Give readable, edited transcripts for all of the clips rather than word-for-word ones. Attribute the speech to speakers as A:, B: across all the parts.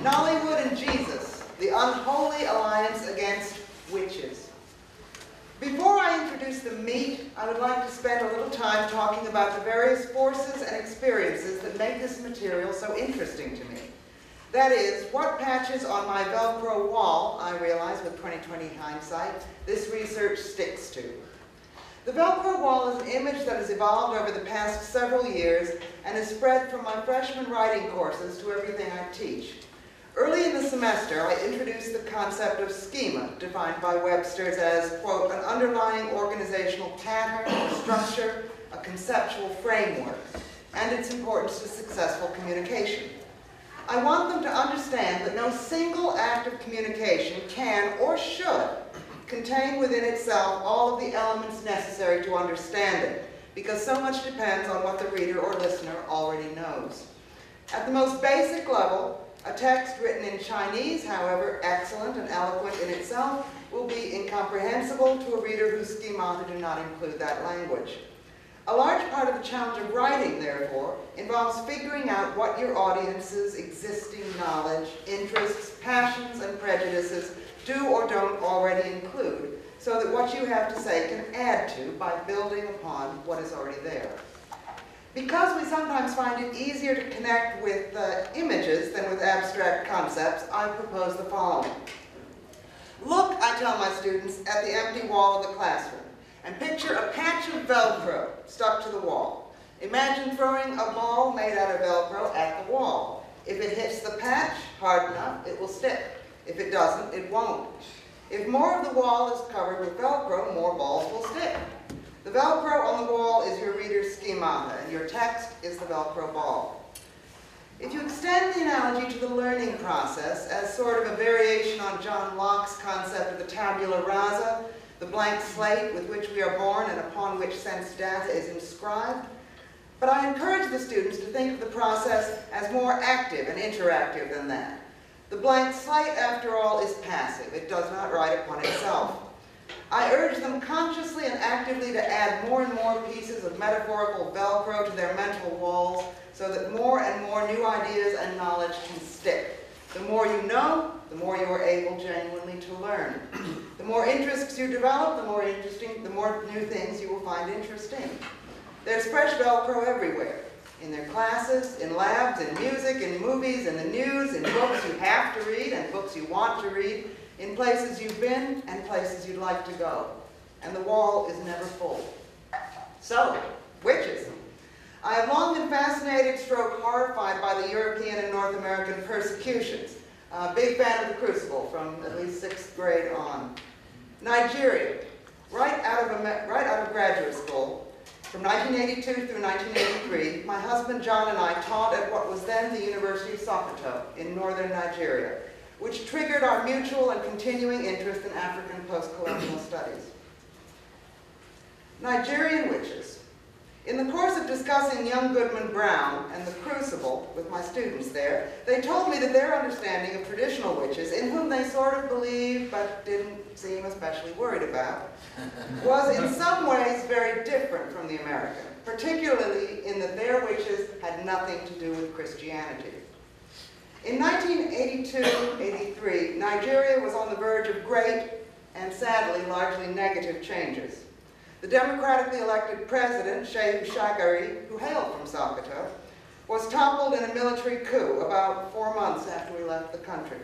A: Nollywood and Jesus, the unholy alliance against witches. Before I introduce the meat, I would like to spend a little time talking about the various forces and experiences that make this material so interesting to me. That is, what patches on my Velcro wall, I realize with 20/20 hindsight, this research sticks to. The Velcro wall is an image that has evolved over the past several years and has spread from my freshman writing courses to everything I teach. Early in the semester, I introduced the concept of schema, defined by Webster's as, quote, an underlying organizational pattern or structure, a conceptual framework, and its importance to successful communication. I want them to understand that no single act of communication can or should contain within itself all of the elements necessary to understand it, because so much depends on what the reader or listener already knows. At the most basic level, a text written in Chinese, however excellent and eloquent in itself, will be incomprehensible to a reader whose schemata do not include that language. A large part of the challenge of writing, therefore, involves figuring out what your audience's existing knowledge, interests, passions, and prejudices do or don't already include, so that what you have to say can add to by building upon what is already there. Because we sometimes find it easier to connect with images than with abstract concepts, I propose the following. Look, I tell my students, at the empty wall of the classroom, and picture a patch of Velcro stuck to the wall. Imagine throwing a ball made out of Velcro at the wall. If it hits the patch hard enough, it will stick. If it doesn't, it won't. If more of the wall is covered with Velcro, more balls will stick. The Velcro on the wall is your reader's schemata, and your text is the Velcro ball. If you extend the analogy to the learning process as sort of a variation on John Locke's concept of the tabula rasa, the blank slate with which we are born and upon which sense data is inscribed, but I encourage the students to think of the process as more active and interactive than that. The blank slate, after all, is passive. It does not write upon itself. I urge them consciously and actively to add more and more pieces of metaphorical Velcro to their mental walls so that more and more new ideas and knowledge can stick. The more you know, the more you are able genuinely to learn. The more interests you develop, the more new things you will find interesting. There's fresh Velcro everywhere. In their classes, in labs, in music, in movies, in the news, in books you have to read and books you want to read, in places you've been and places you'd like to go. And the wall is never full. So, witches. I have long been fascinated, stroke horrified by the European and North American persecutions. Big fan of the Crucible from at least 6th grade on. Nigeria. Right out of graduate school, from 1982 through 1983, my husband John and I taught at what was then the University of Sokoto in northern Nigeria, which triggered our mutual and continuing interest in African post-colonial studies. Nigerian witches. In the course of discussing young Goodman Brown and the Crucible with my students there, they told me that their understanding of traditional witches, in whom they sort of believed but didn't seem especially worried about, was in some ways very different from the American, particularly in that their witches had nothing to do with Christianity. In 1982-83, Nigeria was on the verge of great and sadly largely negative changes. The democratically elected president, Shehu Shagari, who hailed from Sokoto, was toppled in a military coup about 4 months after we left the country.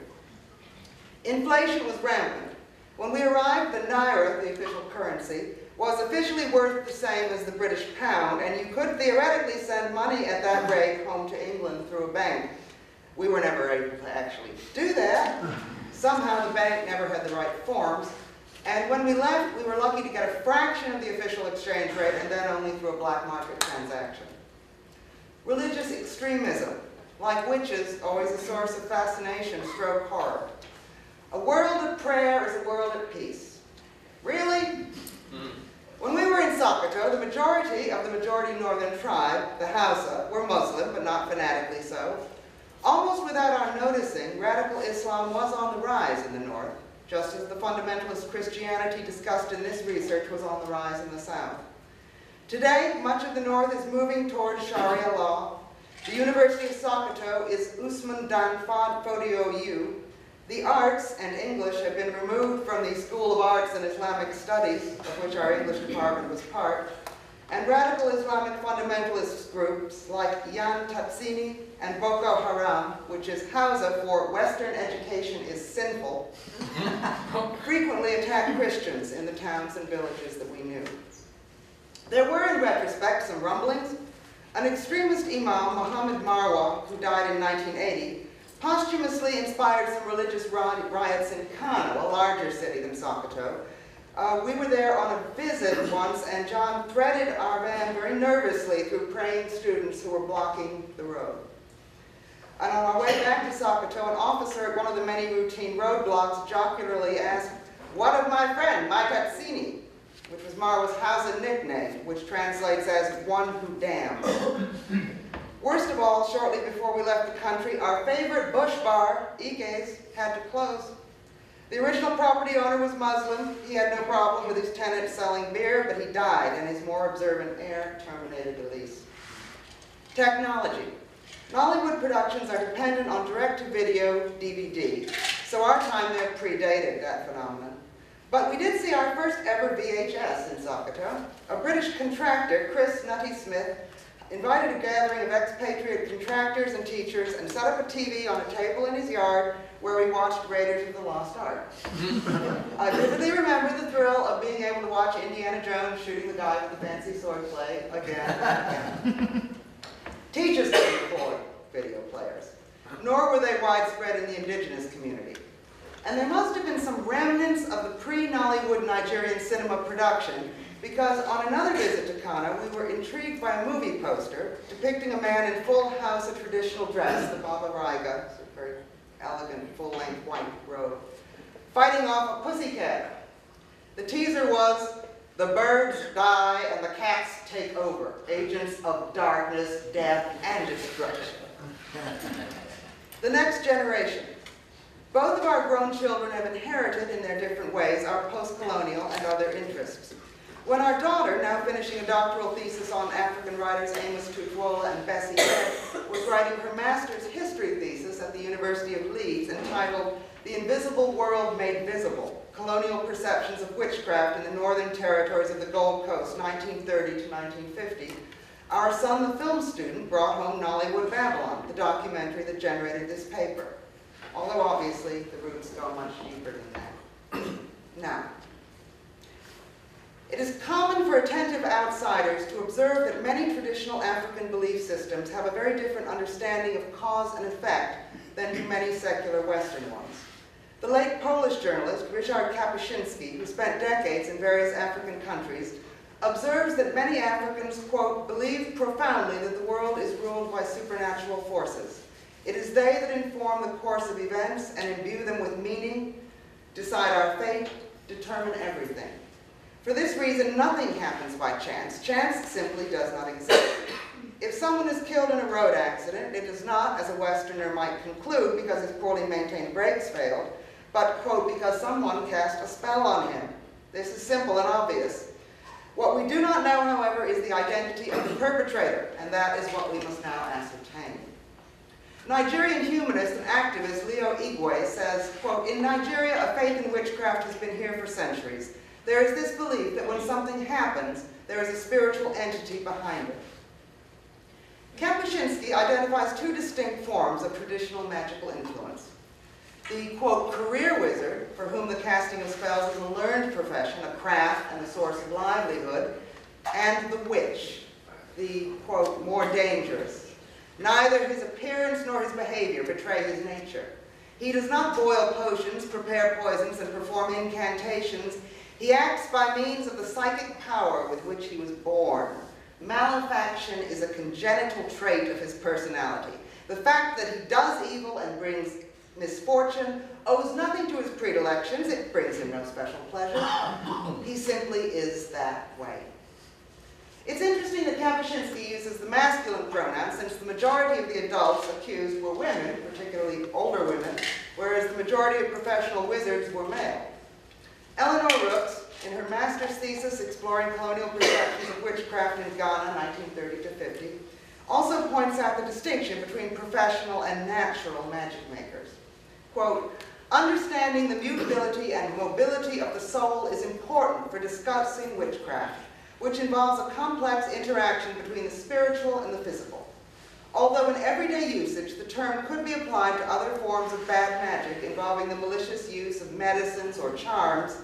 A: Inflation was rampant. When we arrived, the naira, the official currency, was officially worth the same as the British pound, and you could theoretically send money at that rate home to England through a bank. We were never able to actually do that. Somehow the bank never had the right forms. And when we left, we were lucky to get a fraction of the official exchange rate, and then only through a black market transaction. Religious extremism, like witches, always a source of fascination, stroke horror. A world of prayer is a world at peace. Really? When we were in Sokoto, the majority of the majority northern tribe, the Hausa, were Muslim, but not fanatically so. Almost without our noticing, radical Islam was on the rise in the north, just as the fundamentalist Christianity discussed in this research was on the rise in the south. Today, much of the north is moving toward Sharia law, The University of Sokoto is Usman Dan Fodio U. The arts and English have been removed from the School of Arts and Islamic Studies, of which our English department was part, and radical Islamic fundamentalist groups like Yan Tatsini and Boko Haram, which is Hausa for Western education is sinful, frequently attack Christians in the towns and villages that we knew. There were, in retrospect, some rumblings. An extremist imam, Muhammad Marwa, who died in 1980, posthumously inspired some religious riots in Kano, a larger city than Sokoto. We were there on a visit once, and John threaded our van very nervously through praying students who were blocking the road. And on our way back to Sokoto, an officer at one of the many routine roadblocks jocularly asked, "What of my friend, my Tatsini?" which was Marwa's Hausa nickname, which translates as "one who damns." Worst of all, shortly before we left the country, our favorite bush bar, Ike's, had to close. The original property owner was Muslim. He had no problem with his tenant selling beer, but he died, and his more observant heir terminated the lease. Technology. Nollywood productions are dependent on direct-to-video DVD, so our time there predated that phenomenon. But we did see our first ever VHS in Sokoto. A British contractor, Chris Nutty Smith, invited a gathering of expatriate contractors and teachers and set up a TV on a table in his yard where we watched Raiders of the Lost Ark. I vividly remember the thrill of being able to watch Indiana Jones shooting the guy with the fancy swordplay again and again. Teachers couldn't afford video players, nor were they widespread in the indigenous community. And there must have been some remnants of the pre-Nollywood Nigerian cinema production, because on another visit to Kano, we were intrigued by a movie poster depicting a man in full Hausa traditional dress, the Baba Raiga, a very elegant, full-length white robe, fighting off a pussycat. The teaser was, "The birds die and the cats take over, agents of darkness, death, and destruction." The next generation. Both of our grown children have inherited, in their different ways, our post-colonial and other interests. When our daughter, now finishing a doctoral thesis on African writers Amos Tutuola and Bessie Head, was writing her master's history thesis at the University of Leeds entitled "The Invisible World Made Visible, Colonial Perceptions of Witchcraft in the Northern Territories of the Gold Coast, 1930 to 1950, our son, the film student, brought home Nollywood Babylon, the documentary that generated this paper. Although obviously the roots go much deeper than that. Now, it is common for attentive outsiders to observe that many traditional African belief systems have a very different understanding of cause and effect than do many secular Western ones. The late Polish journalist Ryszard Kapuscinski, who spent decades in various African countries, observes that many Africans, quote, "believe profoundly that the world is ruled by supernatural forces. It is they that inform the course of events and imbue them with meaning, decide our fate, determine everything. For this reason, nothing happens by chance. Chance simply does not exist. If someone is killed in a road accident, it is not, as a Westerner might conclude, because his poorly maintained brakes failed, but, quote, because someone cast a spell on him. This is simple and obvious. What we do not know, however, is the identity of the perpetrator, and that is what we must now ascertain." Nigerian humanist and activist Leo Igwe says, quote, "In Nigeria, a faith in witchcraft has been here for centuries. There is this belief that when something happens, there is a spiritual entity behind it." Kapuscinski identifies two distinct forms of traditional magical influence. The, quote, "career wizard," for whom the casting of spells is a learned profession, a craft, and a source of livelihood, and the witch, the, quote, "more dangerous. Neither his appearance nor his behavior betray his nature. He does not boil potions, prepare poisons, and perform incantations. He acts by means of the psychic power with which he was born. Malefaction is a congenital trait of his personality. The fact that he does evil and brings misfortune owes nothing to his predilections. It brings him no special pleasure. He simply is that way." It's interesting that Kapuscinski uses the masculine pronoun, since the majority of the adults accused were women, particularly older women, whereas the majority of professional wizards were male. Eleanor Rooks, in her master's thesis exploring colonial perceptions of witchcraft in Ghana, 1930 to 50, also points out the distinction between professional and natural magic makers. Quote, understanding the mutability and mobility of the soul is important for discussing witchcraft, which involves a complex interaction between the spiritual and the physical. Although in everyday usage, the term could be applied to other forms of bad magic involving the malicious use of medicines or charms,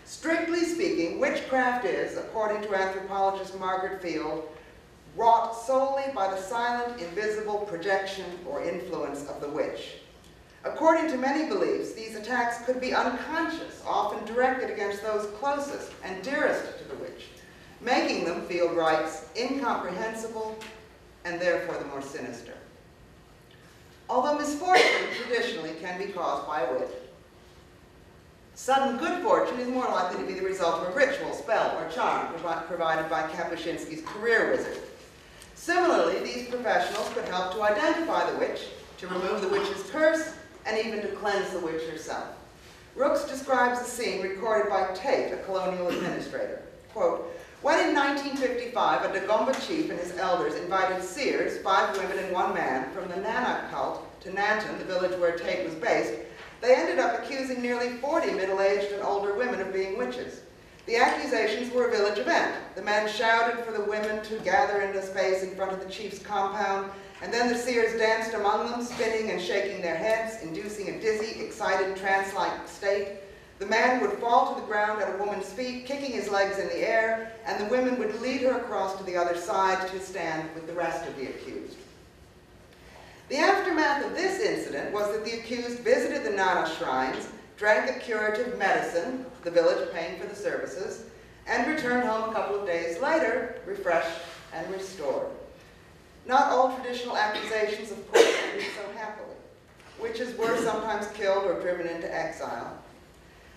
A: strictly speaking, witchcraft is, according to anthropologist Margaret Field, wrought solely by the silent, invisible projection or influence of the witch. According to many beliefs, these attacks could be unconscious, often directed against those closest and dearest to the witch, making them, Field writes, incomprehensible and therefore the more sinister. Although misfortune traditionally can be caused by a witch, sudden good fortune is more likely to be the result of a ritual, spell, or charm provided by Kapuscinski's career wizard. Similarly, these professionals could help to identify the witch, to remove the witch's curse, and even to cleanse the witch herself. Rooks describes a scene recorded by Tate, a colonial administrator. Quote, when in 1955 a Dagomba chief and his elders invited seers, 5 women and 1 man, from the Nana cult to Nanton, the village where Tate was based, they ended up accusing nearly 40 middle-aged and older women of being witches. The accusations were a village event. The men shouted for the women to gather in the space in front of the chief's compound, and then the seers danced among them, spinning and shaking their heads, inducing a dizzy, excited, trance-like state. The man would fall to the ground at a woman's feet, kicking his legs in the air, and the women would lead her across to the other side to stand with the rest of the accused. The aftermath of this incident was that the accused visited the Nana shrines, drank a curative medicine, the village paying for the services, and returned home a couple of days later, refreshed and restored. Not all traditional accusations, of course, ended so happily. Witches were sometimes killed or driven into exile.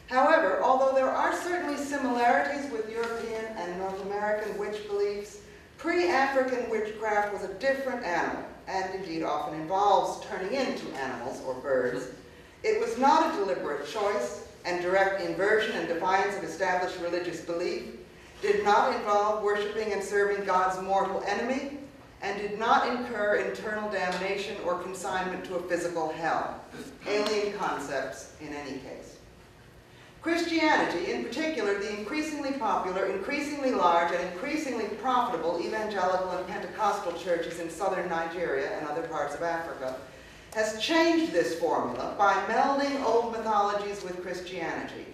A: However, although there are certainly similarities with European and North American witch beliefs, pre-African witchcraft was a different animal, and indeed often involves turning into animals or birds. It was not a deliberate choice and direct inversion and defiance of established religious belief, did not involve worshiping and serving God's mortal enemy, and did not incur internal damnation or consignment to a physical hell. Alien concepts in any case. Christianity, in particular, the increasingly popular, increasingly large, and increasingly profitable evangelical and Pentecostal churches in southern Nigeria and other parts of Africa, has changed this formula by melding old mythologies with Christianity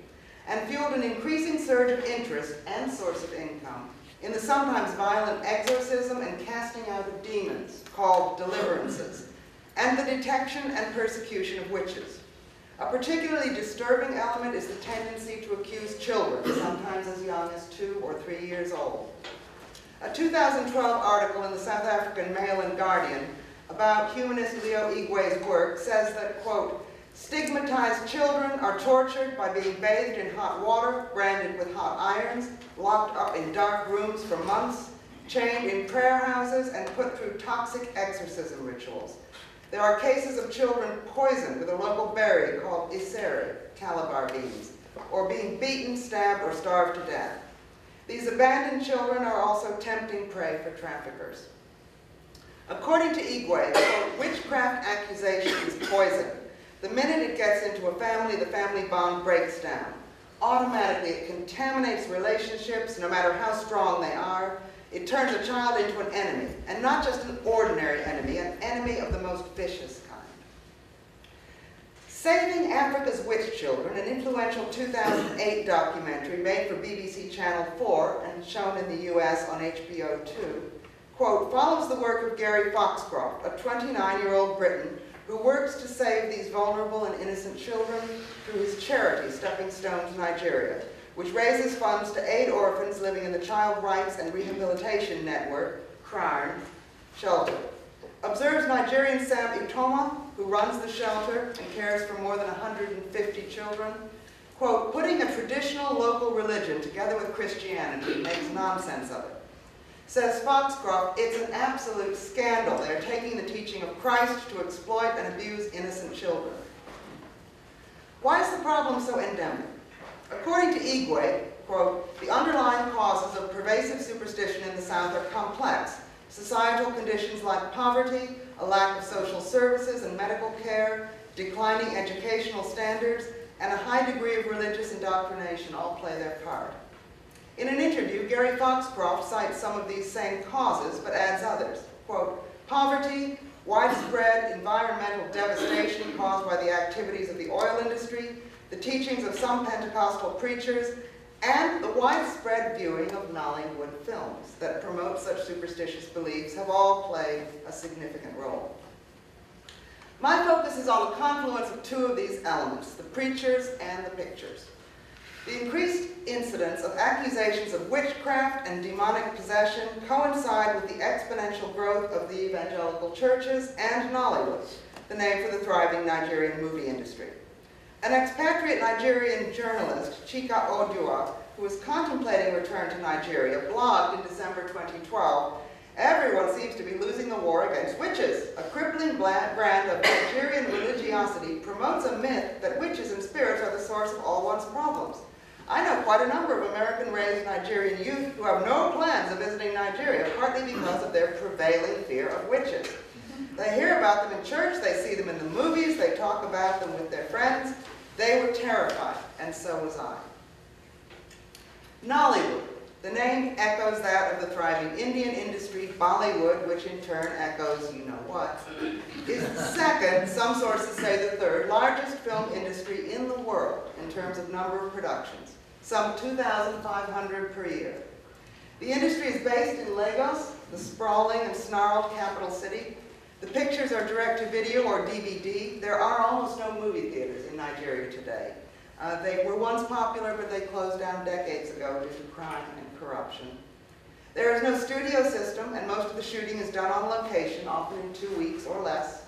A: and fueled an increasing surge of interest and source of income in the sometimes violent exorcism and casting out of demons, called deliverances, and the detection and persecution of witches. A particularly disturbing element is the tendency to accuse children, sometimes as young as 2 or 3 years old. A 2012 article in the South African Mail and Guardian about humanist Leo Igwe's work says that, quote, stigmatized children are tortured by being bathed in hot water, branded with hot irons, locked up in dark rooms for months, chained in prayer houses, and put through toxic exorcism rituals. There are cases of children poisoned with a local berry called isere, calabar beans, or being beaten, stabbed, or starved to death. These abandoned children are also tempting prey for traffickers. According to Igwe, the witchcraft accusation is poison. The minute it gets into a family, the family bond breaks down. Automatically, it contaminates relationships, no matter how strong they are. It turns a child into an enemy, and not just an ordinary enemy, an enemy of the most vicious kind. Saving Africa's Witch Children, an influential 2008 documentary made for BBC Channel 4 and shown in the US on HBO 2, quote, follows the work of Gary Foxcroft, a 29-year-old Briton who works to save these vulnerable and innocent children through his charity, Stepping Stones Nigeria, which raises funds to aid orphans living in the Child Rights and Rehabilitation Network, CRIRN, shelter. Observes Nigerian Sam Itoma, who runs the shelter and cares for more than 150 children, quote, putting a traditional local religion together with Christianity makes nonsense of it. Says Foxcroft, it's an absolute scandal. They're taking the teaching of Christ to exploit and abuse innocent children. Why is the problem so endemic? According to Igwe, quote, the underlying causes of pervasive superstition in the South are complex, Societal conditions like poverty, a lack of social services and medical care, declining educational standards, and a high degree of religious indoctrination all play their part. In an interview, Gary Foxcroft cites some of these same causes, but adds others. Quote, poverty, widespread environmental devastation caused by the activities of the oil industry, the teachings of some Pentecostal preachers, and the widespread viewing of Nollywood films that promote such superstitious beliefs have all played a significant role. My focus is on the confluence of two of these elements, the preachers and the pictures. The increased incidence of accusations of witchcraft and demonic possession coincide with the exponential growth of the evangelical churches and Nollywood, the name for the thriving Nigerian movie industry. An expatriate Nigerian journalist, Chika Odua, who was contemplating return to Nigeria, blogged in December 2012, "Everyone seems to be losing the war against witches. A crippling brand of Nigerian religiosity promotes a myth that witches and spirits are the source of all one's problems. I know quite a number of American-raised Nigerian youth who have no plans of visiting Nigeria, partly because of their prevailing fear of witches. They hear about them in church, they see them in the movies, they talk about them with their friends. They were terrified, and so was I." Nollywood. The name echoes that of the thriving Indian industry, Bollywood, which in turn echoes you-know-what, is the second, some sources say the third, largest film industry in the world in terms of number of productions, some 2,500 per year. The industry is based in Lagos, the sprawling and snarled capital city. The pictures are direct-to-video or DVD. There are almost no movie theaters in Nigeria today. They were once popular, but they closed down decades ago due to crime and corruption. There is no studio system, and most of the shooting is done on location, often in 2 weeks or less.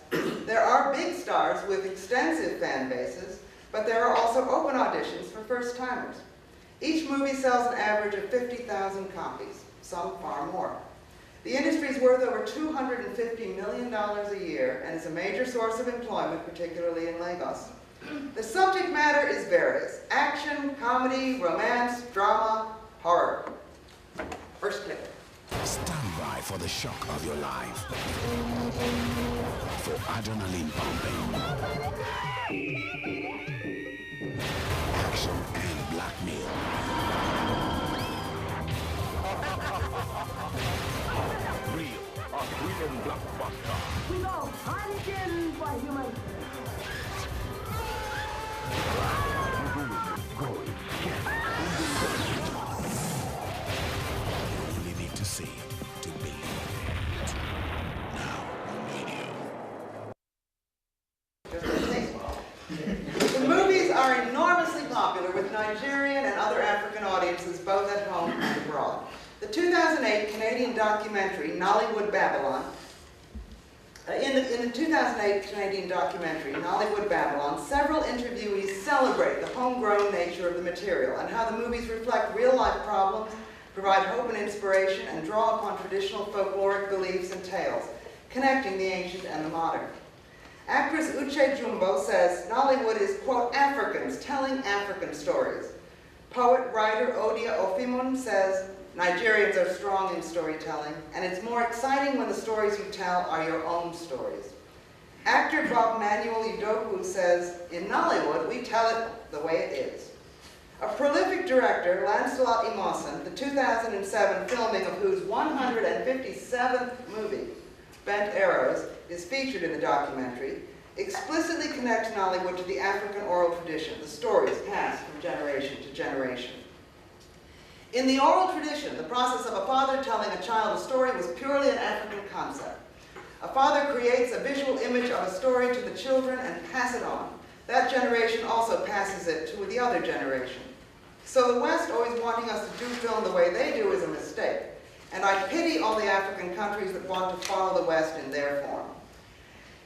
A: There are big stars with extensive fan bases, but there are also open auditions for first-timers. Each movie sells an average of 50,000 copies, some far more. The industry is worth over $250 million a year and is a major source of employment, particularly in Lagos. The subject matter is various: action, comedy, romance, drama, horror. First clip.
B: Stand by for the shock of your life. For adrenaline pumping. Action and blackmail. Real Australian blockbuster.
C: We go hunting for humans.
B: You only need to see it to believe it. Now on video.
A: The movies are enormously popular with Nigerian and other African audiences both at home and abroad. The 2008 Canadian documentary, Nollywood Babylon, in the 2008 Canadian documentary, Nollywood Babylon, several interviewees celebrate the homegrown nature of the material and how the movies reflect real-life problems, provide hope and inspiration, and draw upon traditional folkloric beliefs and tales, connecting the ancient and the modern. Actress Uche Jumbo says Nollywood is, quote, Africans telling African stories. Poet-writer Odia Ofimun says Nigerians are strong in storytelling, and it's more exciting when the stories you tell are your own stories. Actor Bob Manuel Udoku says, in Nollywood, we tell it the way it is. A prolific director, Lancelot Imosen, the 2007 filming of whose 157th movie, Bent Arrows, is featured in the documentary, explicitly connects Nollywood to the African oral tradition, the stories passed from generation to generation. In the oral tradition, the process of a father telling a child a story was purely an African concept. A father creates a visual image of a story to the children and passes it on. That generation also passes it to the other generation. So the West always wanting us to do film the way they do is a mistake. And I pity all the African countries that want to follow the West in their form.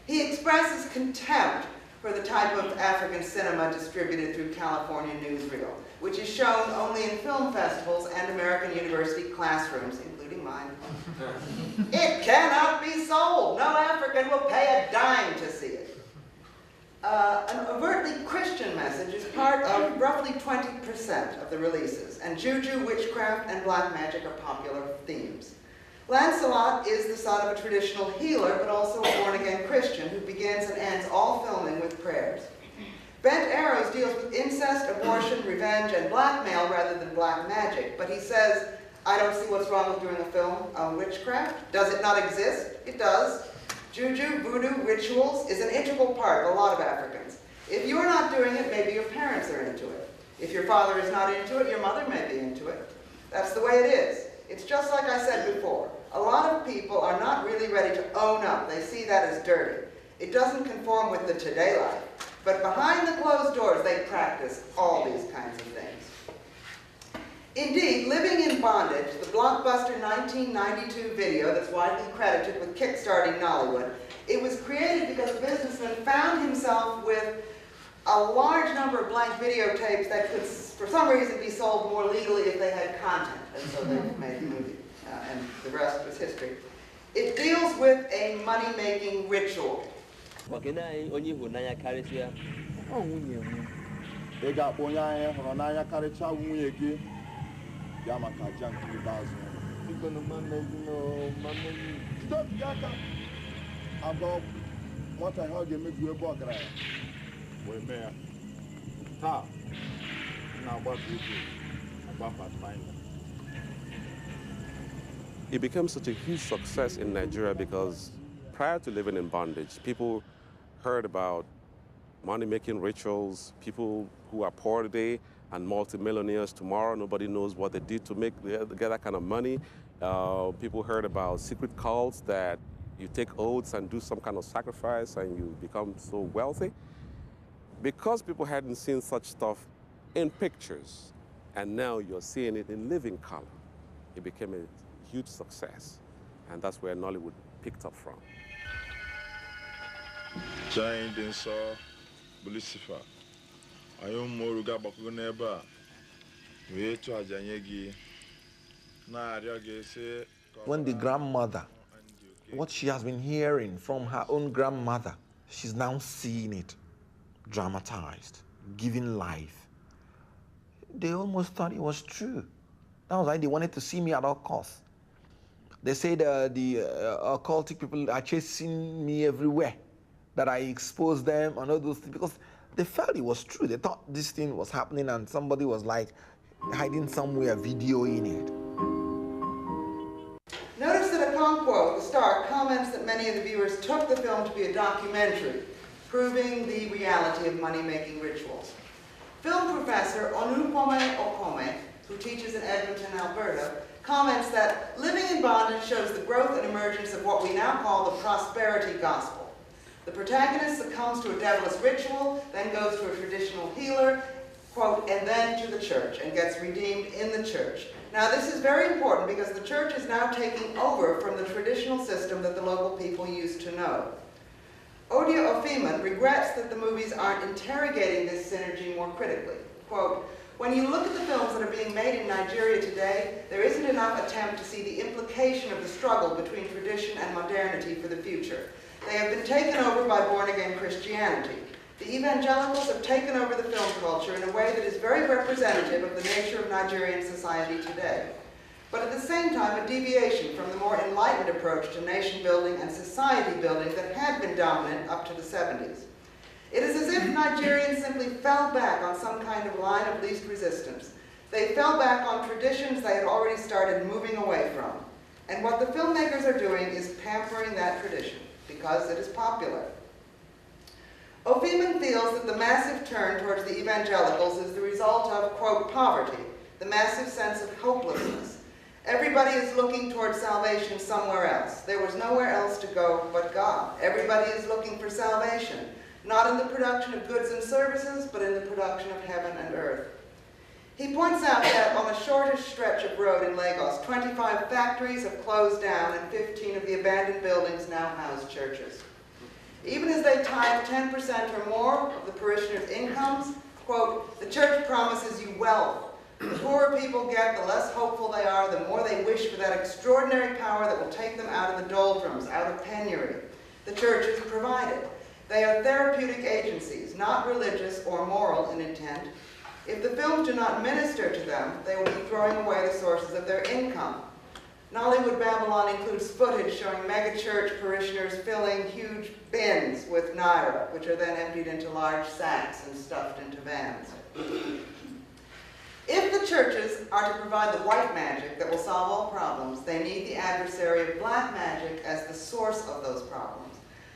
A: He expresses contempt for the type of African cinema distributed through California newsreel, which is shown only in film festivals and American university classrooms, including mine. It cannot be sold. No African will pay a dime to see it. An overtly Christian message is part of roughly 20% of the releases, and juju, witchcraft, and black magic are popular themes. Lancelot is the son of a traditional healer, but also a born-again Christian who begins and ends all filming with prayers. Bent Arrows deals with incest, abortion, revenge, and blackmail rather than black magic, but he says, I don't see what's wrong with doing a film on witchcraft. Does it not exist? It does. Juju, voodoo, rituals is an integral part of a lot of Africans. If you're not doing it, maybe your parents are into it. If your father is not into it, your mother may be into it. That's the way it is. It's just like I said before. A lot of people are not really ready to own up. They see that as dirty. It doesn't conform with the today life. But behind the closed doors, they practice all these kinds of things. Indeed, Living in Bondage, the blockbuster 1992 video that's widely credited with kickstarting Nollywood, it was created because a businessman found himself with a large number of blank videotapes that could, for some reason, be sold more legally if they had content. And so they made the movie, and the rest was history. It deals with a money-making ritual.
D: It became such a huge success in Nigeria because prior to Living in Bondage, people heard about money-making rituals, people who are poor today and multimillionaires tomorrow. Nobody knows what they did to get that kind of money. People heard about secret cults that you take oaths and do some kind of sacrifice and you become so wealthy. Because people hadn't seen such stuff in pictures, and now you're seeing it in living color, it became a huge success. And that's where Nollywood picked up from.
E: Giant Densa, Lucifer. I am Moruga Bakuneba. We to Ajanyegi.
F: When the grandmother, what she has been hearing from her own grandmother, she's now seeing it dramatized, given life. They almost thought it was true. That was why they wanted to see me at all costs. They said the occultic people are chasing me everywhere, that I expose them and all those things, because they felt it was true. They thought this thing was happening and somebody was like hiding somewhere videoing it.
A: Notice that Okonkwo, the star, comments that many of the viewers took the film to be a documentary, proving the reality of money-making rituals. Film professor Onupome Okome, who teaches in Edmonton, Alberta, comments that Living in Bondage shows the growth and emergence of what we now call the prosperity gospel. The protagonist succumbs to a devilish ritual, then goes to a traditional healer, quote, and then to the church, and gets redeemed in the church. Now this is very important because the church is now taking over from the traditional system that the local people used to know. Odia Ofiman regrets that the movies aren't interrogating this synergy more critically. Quote, when you look at the films that are being made in Nigeria today, there isn't enough attempt to see the implication of the struggle between tradition and modernity for the future. They have been taken over by born-again Christianity. The evangelicals have taken over the film culture in a way that is very representative of the nature of Nigerian society today. But at the same time, a deviation from the more enlightened approach to nation building and society building that had been dominant up to the 70s. It is as if Nigerians simply fell back on some kind of line of least resistance. They fell back on traditions they had already started moving away from. And what the filmmakers are doing is pampering that tradition, because it is popular. Ofiman feels that the massive turn towards the evangelicals is the result of, quote, poverty, the massive sense of hopelessness. Everybody is looking towards salvation somewhere else. There was nowhere else to go but God. Everybody is looking for salvation, not in the production of goods and services, but in the production of heaven and earth. He points out that on the shortest stretch of road in Lagos, 25 factories have closed down and 15 of the abandoned buildings now house churches. Even as they tithe 10% or more of the parishioners' incomes, quote, the church promises you wealth. The poorer people get, the less hopeful they are, the more they wish for that extraordinary power that will take them out of the doldrums, out of penury. The church is provided. They are therapeutic agencies, not religious or moral in intent. If the films do not minister to them, they will be throwing away the sources of their income. Nollywood Babylon includes footage showing megachurch parishioners filling huge bins with naira, which are then emptied into large sacks and stuffed into vans. If the churches are to provide the white magic that will solve all problems, they need the adversary of black magic as the source of those problems.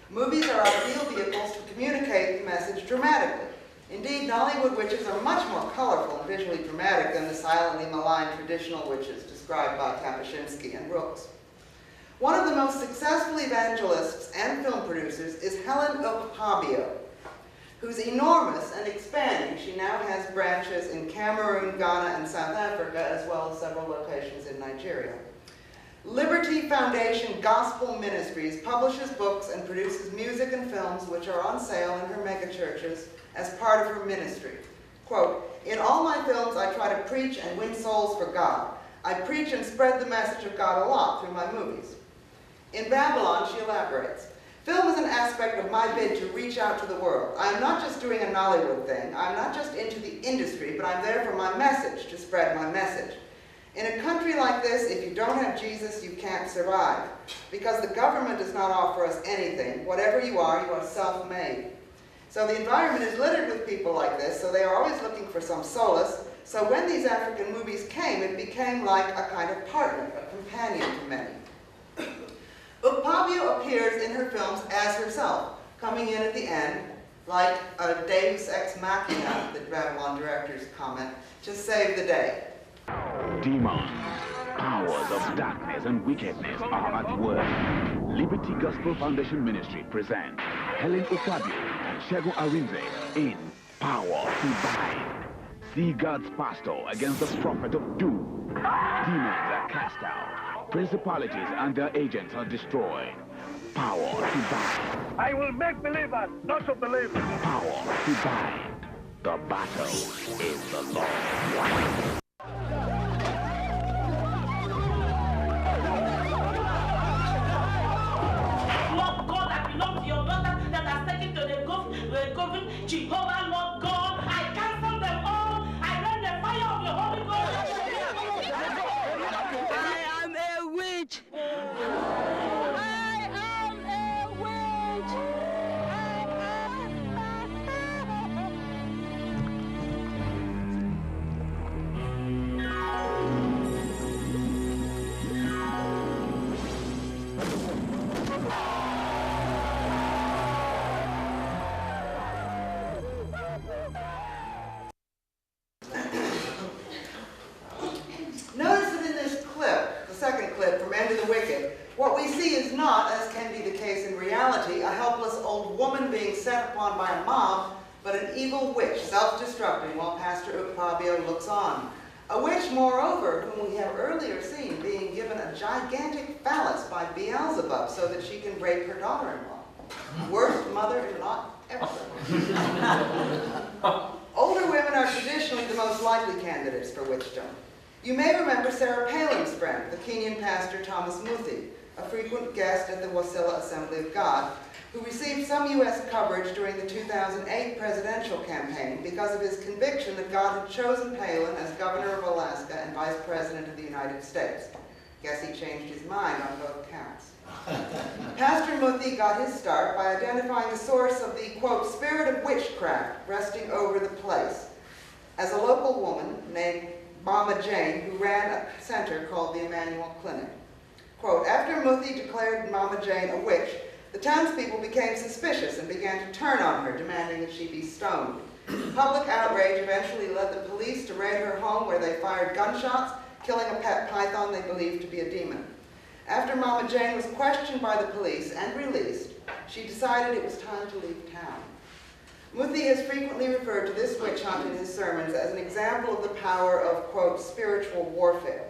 A: Movies are ideal vehicles to communicate the message dramatically. Indeed, Nollywood witches are much more colorful and visually dramatic than the silently maligned traditional witches described by Kapuscinski and Rooks. One of the most successful evangelists and film producers is Helen Okpabio, who's enormous and expanding. She now has branches in Cameroon, Ghana, and South Africa, as well as several locations in Nigeria. Liberty Foundation Gospel Ministries publishes books and produces music and films which are on sale in her megachurches as part of her ministry. Quote, "In all my films I try to preach and win souls for God. I preach and spread the message of God a lot through my movies." In Babylon, she elaborates, "Film is an aspect of my bid to reach out to the world. I am not just doing a Nollywood thing. I'm not just into the industry, but I'm there for my message, to spread my message. In a country like this, if you don't have Jesus, you can't survive. Because the government does not offer us anything. Whatever you are self-made." So the environment is littered with people like this, so they are always looking for some solace. So when these African movies came, it became like a kind of partner, a companion to many. Okpabio appears in her films as herself, coming in at the end, like a deus ex machina, the Babylon directors comment, to save the day.
G: Demons, powers of darkness and wickedness are at work. Liberty Gospel Foundation Ministry presents Helen Okpabio and Segun Arinze in Power to Bind. See God's pastor against the prophet of doom. Demons are cast out. Principalities and their agents are destroyed. Power to bind.
C: I will make believers, not to believe.
G: Power to bind. The battle is the Lord.
H: Lord God, I belong to your daughter that has taken to the government. Jehovah, Lord God, I cancel them all. I burn the fire of your Holy Ghost.
I: I am a witch. I am a witch.
A: Notice that in this clip, the second clip from End of the Wicked, what we see is not, as can be the case in reality, a helpless old woman being set upon by a mob, but an evil witch, self-destructing while Pastor Okpabio looks on. A witch, moreover, whom we have earlier seen being given a gigantic phallus by Beelzebub so that she can rape her daughter-in-law. Worst mother-in-law ever. Older women are traditionally the most likely candidates for witchdom. You may remember Sarah Palin's friend, the Kenyan pastor Thomas Muthi, a frequent guest at the Wasilla Assembly of God, who received some U.S. coverage during the 2008 presidential campaign because of his conviction that God had chosen Palin as governor of Alaska and vice president of the United States. Guess he changed his mind on both counts. Pastor Muthi got his start by identifying the source of the, quote, spirit of witchcraft resting over the place as a local woman named Mama Jane, who ran a center called the Emmanuel Clinic. Quote, after Muthi declared Mama Jane a witch, the townspeople became suspicious and began to turn on her, demanding that she be stoned. Public outrage eventually led the police to raid her home, where they fired gunshots, killing a pet python they believed to be a demon. After Mama Jane was questioned by the police and released, she decided it was time to leave town. Muthi has frequently referred to this witch hunt in his sermons as an example of the power of, quote, spiritual warfare.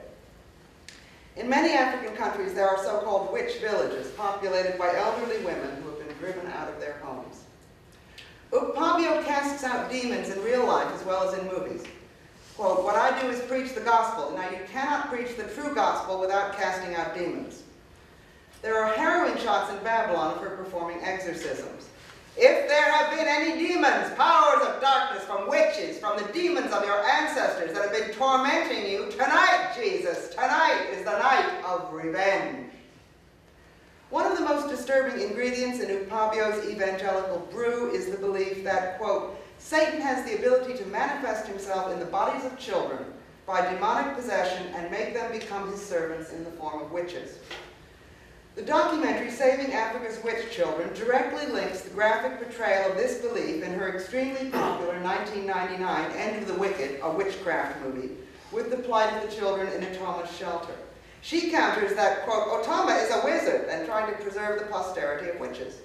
A: In many African countries, there are so-called witch villages populated by elderly women who have been driven out of their homes. Okpabio casts out demons in real life as well as in movies. Quote, what I do is preach the gospel. Now, you cannot preach the true gospel without casting out demons. There are heroin shots in Babylon of her performing exorcisms. If there have been any demons, powers of darkness, from witches, from the demons of your ancestors that have been tormenting you, tonight, Jesus, tonight is the night of revenge. One of the most disturbing ingredients in Upabio's evangelical brew is the belief that, quote, Satan has the ability to manifest himself in the bodies of children by demonic possession and make them become his servants in the form of witches. The documentary Saving Africa's Witch Children directly links the graphic portrayal of this belief in her extremely popular 1999 End of the Wicked, a witchcraft movie, with the plight of the children in Otoma's shelter. She counters that, quote, Otoma is a wizard and trying to preserve the posterity of witches.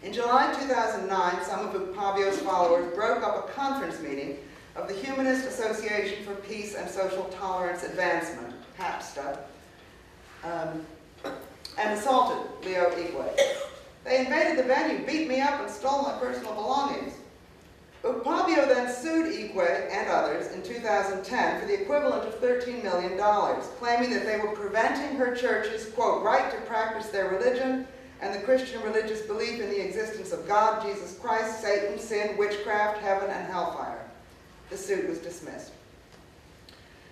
A: In July 2009, some of Upabio's followers broke up a conference meeting of the Humanist Association for Peace and Social Tolerance Advancement, HAPSTA, and assaulted Leo Igwe. They invaded the venue, beat me up, and stole my personal belongings. Upabio then sued Igwe and others in 2010 for the equivalent of $13 million, claiming that they were preventing her church's, quote, right to practice their religion and the Christian religious belief in the existence of God, Jesus Christ, Satan, sin, witchcraft, heaven, and hellfire. The suit was dismissed.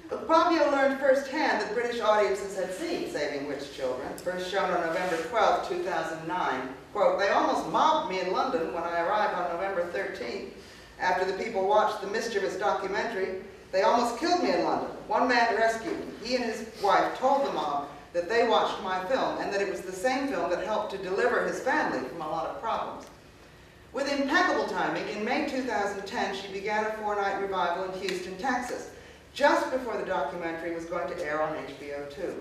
A: Upabio learned firsthand that British audiences had seen Saving Witch Children, first shown on November 12, 2009. Quote, they almost mobbed me in London when I arrived on November 13th. After the people watched the mischievous documentary, they almost killed me in London. One man rescued me. He and his wife told the mob that they watched my film and that it was the same film that helped to deliver his family from a lot of problems. With impeccable timing, in May 2010, she began a 4-night revival in Houston, Texas, just before the documentary was going to air on HBO 2.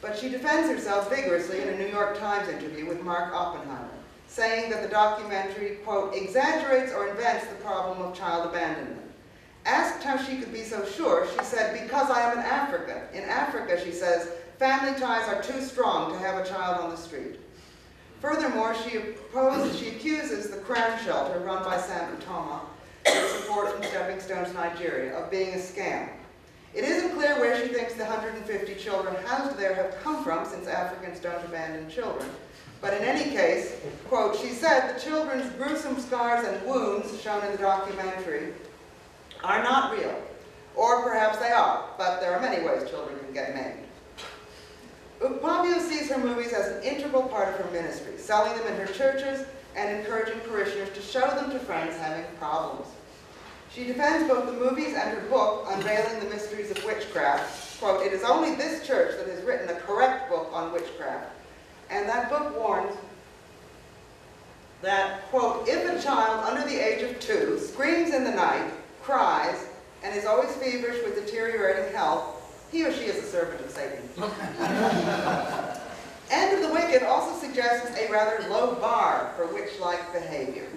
A: But she defends herself vigorously in a New York Times interview with Mark Oppenheimer, saying that the documentary, quote, exaggerates or invents the problem of child abandonment. Asked how she could be so sure, she said, because I am in Africa. In Africa, she says, family ties are too strong to have a child on the street. Furthermore, she accuses the Crown Shelter, run by Sam Utoma, with support from Stepping Stones Nigeria, of being a scam. It isn't clear where she thinks the 150 children housed there have come from, since Africans don't abandon children. But in any case, quote, she said the children's gruesome scars and wounds shown in the documentary are not real. Or perhaps they are, but there are many ways children can get maimed. Upabio sees her movies as an integral part of her ministry, selling them in her churches and encouraging parishioners to show them to friends having problems. She defends both the movies and her book, Unveiling the Mysteries of Witchcraft. Quote, it is only this church that has written a correct book on witchcraft. And that book warns that, quote, if a child under the age of 2 screams in the night, cries, and is always feverish with deteriorating health, he or she is a servant of Satan. End of the Wicked also suggests a rather low bar for witch-like behavior.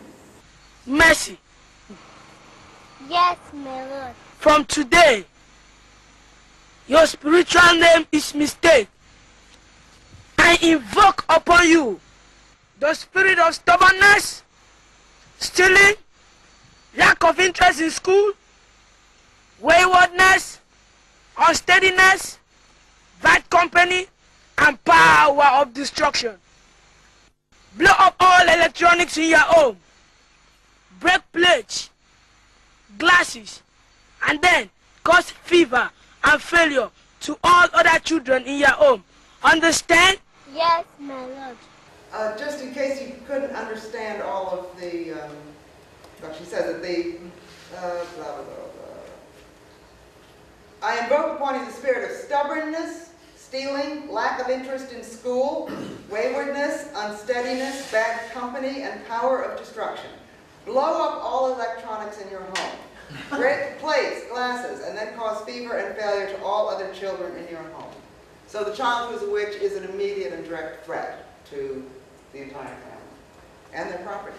I: Mercy.
J: Yes, my Lord.
I: From today, your spiritual name is Mistake. I invoke upon you the spirit of stubbornness, stealing, lack of interest in school, waywardness, unsteadiness, bad company, and power of destruction. Blow up all electronics in your home, break plates, glasses, and then cause fever and failure to all other children in your home. Understand?
J: Yes, my Lord.
A: Just in case you couldn't understand all of the, well, she says that the, blah, blah, blah, blah. I invoke upon you the spirit of stubbornness, stealing, lack of interest in school, waywardness, unsteadiness, bad company, and power of destruction. Blow up all electronics in your home. Break plates, glasses, and then cause fever and failure to all other children in your home. So the child who's a witch is an immediate and direct threat to the entire family and their property.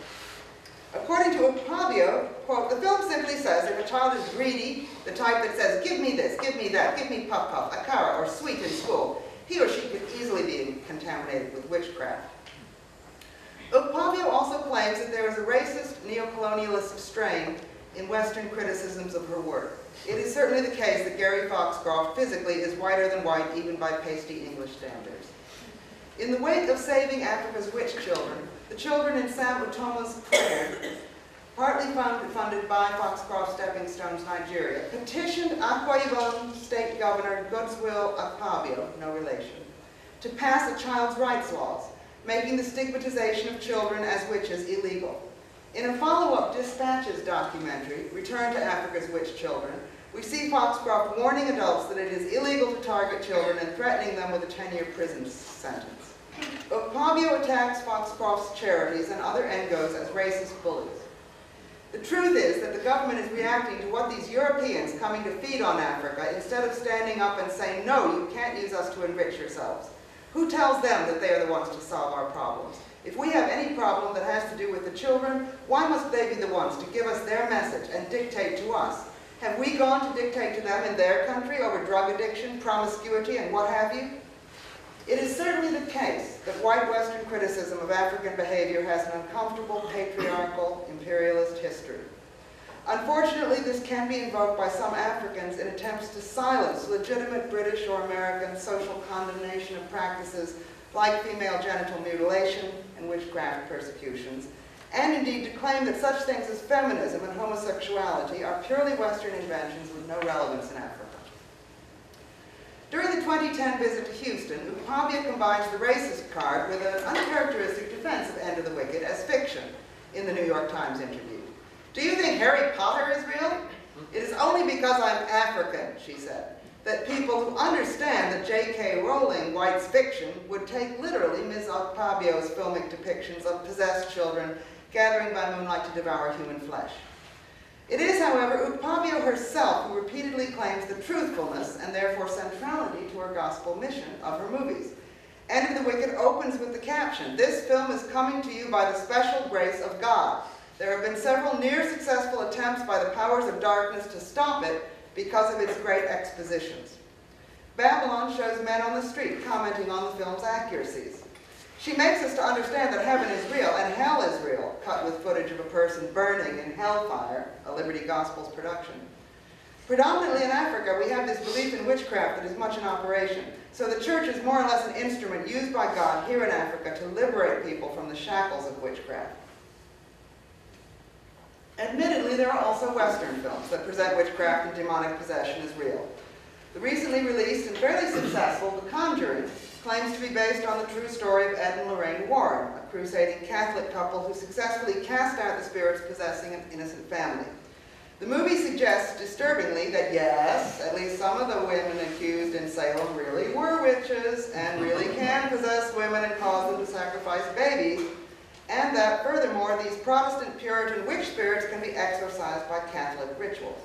A: According to Upabio, quote, the film simply says if a child is greedy, the type that says, give me this, give me that, give me puff puff, akara, or sweet in school, he or she could easily be contaminated with witchcraft. Upabio also claims that there is a racist, neocolonialist strain in Western criticisms of her work. It is certainly the case that Gary Foxcroft physically is whiter than white even by pasty English standards. In the wake of Saving Africa's Witch Children, the children in Sam Utoma's prayer partly funded by Foxcroft Stepping Stones Nigeria, petitioned Akwa Ibom State Governor Godswill Akpabio, no relation, to pass a child's rights laws, making the stigmatization of children as witches illegal. In a follow-up Dispatches documentary, Return to Africa's Witch Children, we see Foxcroft warning adults that it is illegal to target children and threatening them with a 10-year prison sentence. Akpabio attacks Foxcroft's charities and other NGOs as racist bullies. The truth is that the government is reacting to what these Europeans coming to feed on Africa instead of standing up and saying, no, you can't use us to enrich yourselves. Who tells them that they are the ones to solve our problems? If we have any problem that has to do with the children, why must they be the ones to give us their message and dictate to us? Have we gone to dictate to them in their country over drug addiction, promiscuity, and what have you? It is certainly the case that white Western criticism of African behavior has an uncomfortable, patriarchal, imperialist history. Unfortunately, this can be invoked by some Africans in attempts to silence legitimate British or American social condemnation of practices like female genital mutilation and witchcraft persecutions, and indeed to claim that such things as feminism and homosexuality are purely Western inventions with no relevance in Africa. During the 2010 visit to Houston, Akpabio combines the racist card with an uncharacteristic defense of End of the Wicked as fiction in the New York Times interview. Do you think Harry Potter is real? It is only because I'm African, she said, that people who understand that J.K. Rowling writes fiction would take literally Ms. Akpabio's filmic depictions of possessed children gathering by moonlight to devour human flesh. It is, however, Akpabio herself who repeatedly claims the truthfulness and therefore centrality to her gospel mission of her movies. End of the Wicked opens with the caption, "This film is coming to you by the special grace of God. There have been several near-successful attempts by the powers of darkness to stop it because of its great expositions." Babylon shows men on the street commenting on the film's accuracies. She makes us to understand that heaven is real and hell is real, cut with footage of a person burning in hellfire, a Liberty Gospels production. Predominantly in Africa, we have this belief in witchcraft that is much in operation. So the church is more or less an instrument used by God here in Africa to liberate people from the shackles of witchcraft. Admittedly, there are also Western films that present witchcraft and demonic possession as real. The recently released and fairly successful The Conjuring claims to be based on the true story of Ed and Lorraine Warren, a crusading Catholic couple who successfully cast out the spirits possessing an innocent family. The movie suggests disturbingly that yes, at least some of the women accused in Salem really were witches and really can possess women and cause them to sacrifice babies, and that furthermore these Protestant Puritan witch spirits can be exorcised by Catholic rituals.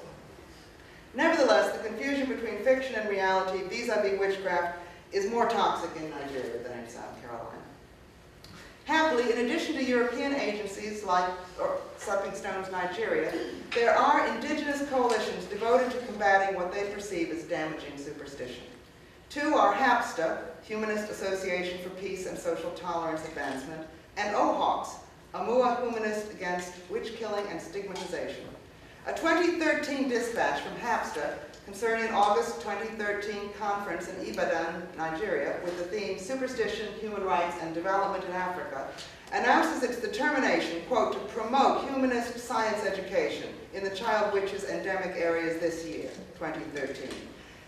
A: Nevertheless, the confusion between fiction and reality vis-a-vis witchcraft is more toxic in Nigeria than in South Carolina. Happily, in addition to European agencies like Stepping Stones Nigeria, there are indigenous coalitions devoted to combating what they perceive as damaging superstition. Two are HAPSTA, Humanist Association for Peace and Social Tolerance Advancement, and OHAWKS, Amua Humanist Against Witch Killing and Stigmatization. A 2013 dispatch from HAPSTA concerning an August 2013 conference in Ibadan, Nigeria, with the theme Superstition, Human Rights, and Development in Africa, announces its determination, quote, to promote humanist science education in the child witches endemic areas this year, 2013.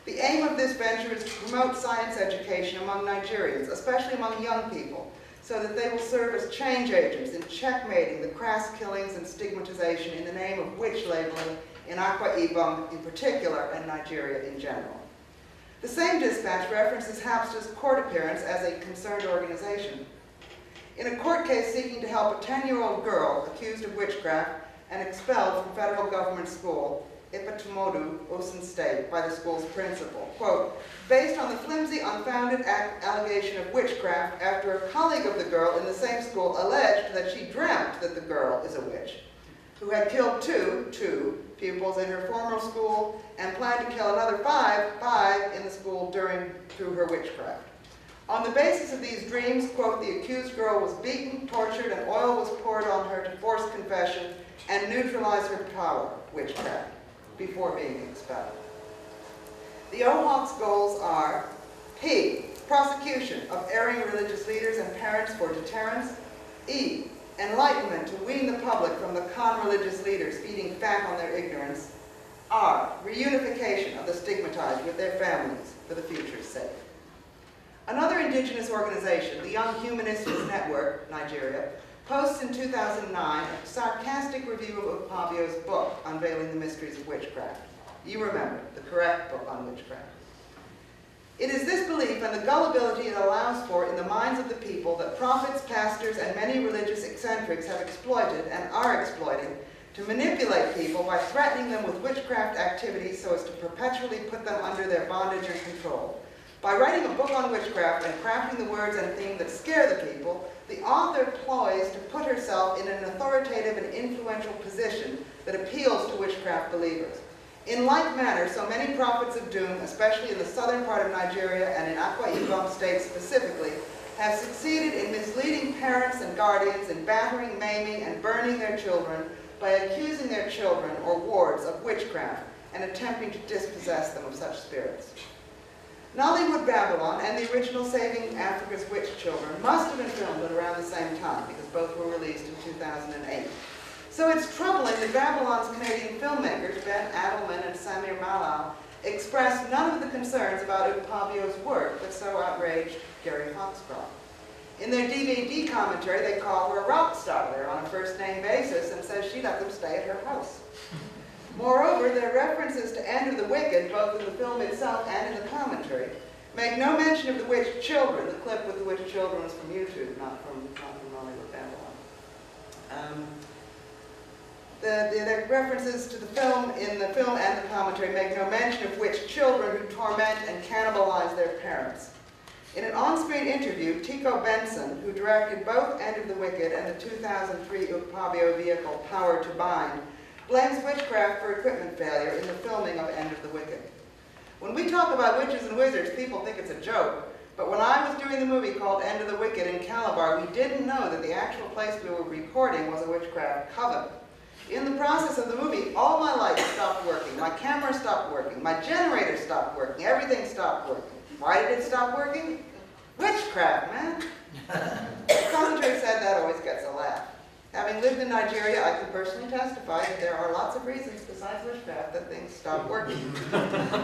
A: The aim of this venture is to promote science education among Nigerians, especially among young people, so that they will serve as change agents in checkmating the crass killings and stigmatization in the name of witch labeling in Akwa Ibom in particular and Nigeria in general. The same dispatch references HAPSTA's court appearance as a concerned organization. In a court case seeking to help a 10-year-old girl accused of witchcraft and expelled from federal government school, Ipatumodu, Osun State, by the school's principal, quote, based on the flimsy, unfounded allegation of witchcraft after a colleague of the girl in the same school alleged that she dreamt that the girl is a witch, who had killed two pupils in her former school and planned to kill another five in the school through her witchcraft. On the basis of these dreams, quote, the accused girl was beaten, tortured, and oil was poured on her to force confession and neutralize her power, witchcraft, before being expelled. The OHAWK's goals are P, prosecution of erring religious leaders and parents for deterrence, E, enlightenment to wean the public from the con-religious leaders feeding fat on their ignorance, R, reunification of the stigmatized with their families for the future's sake. Another indigenous organization, the Young Humanities Network, Nigeria, posts in 2009 a sarcastic review of Pabio's book, Unveiling the Mysteries of Witchcraft. You remember, the correct book on witchcraft. It is this belief and the gullibility it allows for in the minds of the people that prophets, pastors, and many religious eccentrics have exploited and are exploiting to manipulate people by threatening them with witchcraft activities so as to perpetually put them under their bondage and control. By writing a book on witchcraft and crafting the words and theme that scare the people, the author ploys to put herself in an authoritative and influential position that appeals to witchcraft believers. In like manner, so many prophets of doom, especially in the southern part of Nigeria and in Akwa Ibom State specifically, have succeeded in misleading parents and guardians, in battering, maiming, and burning their children by accusing their children or wards of witchcraft and attempting to dispossess them of such spirits. Nollywood Babylon and the original Saving Africa's Witch Children must have been filmed at around the same time because both were released in 2008. So it's troubling that Babylon's Canadian filmmakers, Ben Adelman and Samir Malal, expressed none of the concerns about Upabio's work that so outraged Gary Foxcroft. In their DVD commentary, they call her a rock star there on a first-name basis and says she let them stay at her house. Moreover, their references to End of the Wicked, both in the film itself and in the commentary, make no mention of the witch children. The clip with the witch children was from YouTube, not from Nollywood Babylon. The references to the film in the film and the commentary make no mention of witch children who torment and cannibalize their parents. In an on-screen interview, Tico Benson, who directed both End of the Wicked and the 2003 Upabio vehicle Power to Bind, blames witchcraft for equipment failure in the filming of End of the Wicked. When we talk about witches and wizards, people think it's a joke, but when I was doing the movie called End of the Wicked in Calabar, we didn't know that the actual place we were recording was a witchcraft coven. In the process of the movie, all my lights stopped working, my camera stopped working, my generator stopped working, everything stopped working. Why did it stop working? Witchcraft, man. The commentary said that always gets a laugh. Having lived in Nigeria, I can personally testify that there are lots of reasons besides witchcraft that things stop working.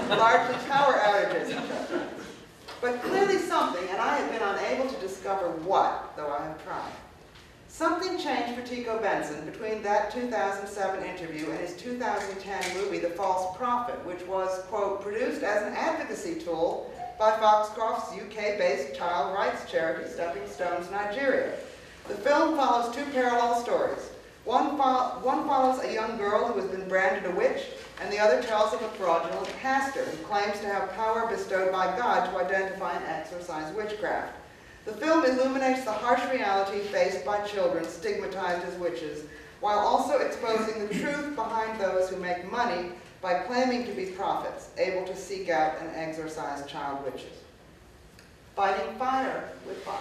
A: Largely power outages and shutdowns. But clearly something, and I have been unable to discover what, though I have tried. Something changed for Tico Benson between that 2007 interview and his 2010 movie, The False Prophet, which was, quote, produced as an advocacy tool by Foxcroft's UK-based child rights charity, Stepping Stones Nigeria. The film follows two parallel stories. One follows a young girl who has been branded a witch, and the other tells of a fraudulent pastor who claims to have power bestowed by God to identify and exorcise witchcraft. The film illuminates the harsh reality faced by children stigmatized as witches, while also exposing the truth behind those who make money by claiming to be prophets, able to seek out and exorcise child witches. Fighting fire with fire.